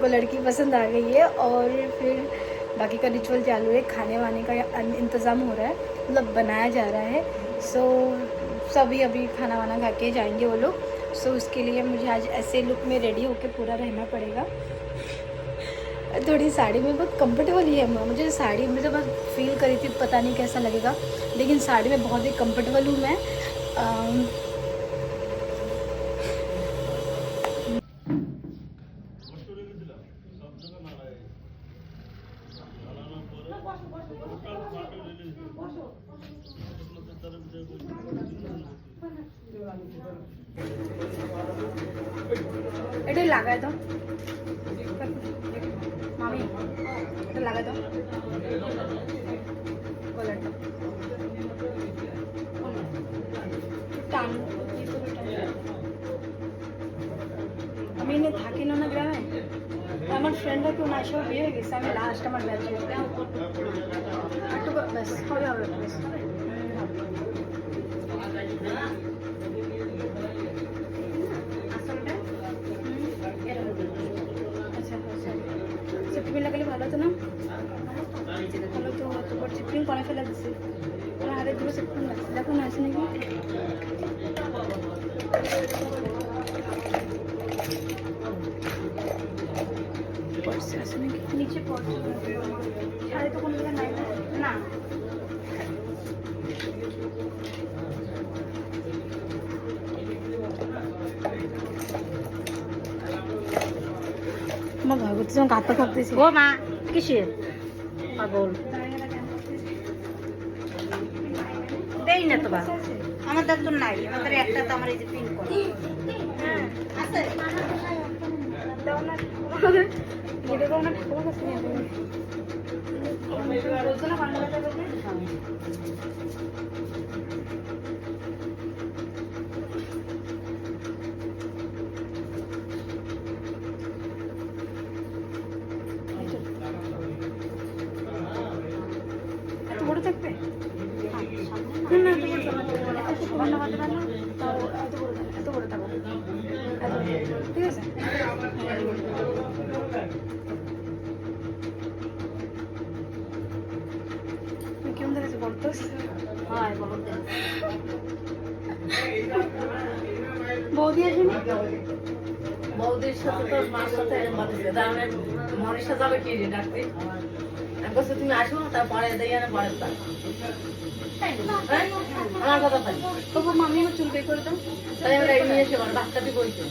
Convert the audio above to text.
को लड़की पसंद आ गई है और फिर बाकी का रिचुअल चालू है। खाने वाने का इंतज़ाम हो रहा है, मतलब बनाया जा रहा है। सो सभी अभी खाना वाना खा के जाएंगे वो लोग। सो उसके लिए मुझे आज ऐसे लुक में रेडी होके पूरा रहना पड़ेगा। थोड़ी साड़ी में बहुत कंफर्टेबल ही है, मुझे साड़ी में तो बस फील करी थी, पता नहीं कैसा लगेगा, लेकिन साड़ी में बहुत ही कंफर्टेबल हूँ मैं। এটা লাগায় দাও মামি, এটা লাগায় দাও কলারটা টান। আমি এনে থাকি না গ্রামে, আমার ফ্রেন্ডরা কেউ না সব বিয়ে হয়ে গেছে, আমি লাস্ট আমার ব্যাচ একটু ব্যাস হবে হবে ব্যাস। চিপকিং লাগালে ভালো হতো না, ভালো তো তোর চিপকিং কনে ফেলে দিচ্ছে, আমার হাতের দুটো চিপকিং লাগছে, দেখো না আছে নাকি। পড়ছে আছে নাকি নিচে পড়ছে, শাড়ি তো কোনো জায়গায় নাই না। আমার ভয় করতেছে, আমার কাঁপতে কাঁপতেছে। ও মা কিসের পাগল দেই না তো বা আমাদের তো নাই, আমাদের একটা তো আমার এই যে পিন করে হ্যাঁ আছে দাও না আমাদের ভিডিও করো না, ঠাকুর কাছে নিয়ে আসবে বলছো না বাংলা যাবে বড় থাকবে না, এত বড় থাকো ঠিক আছে। কেমন দেখেছে বলতো? হ্যাঁ বলতে বৌদি আসেনি, বৌদির সাথে তোর মার সাথে মনীষা যাবে কি রে ডাকতে, বলছে তুমি আসো তারপরে দিয়ে না পরে আমার কথা পাই তবু মামি আমার চুল বের করে দাও, তাই আমরা এই নিয়ে এসে বাচ্চাটি বলছে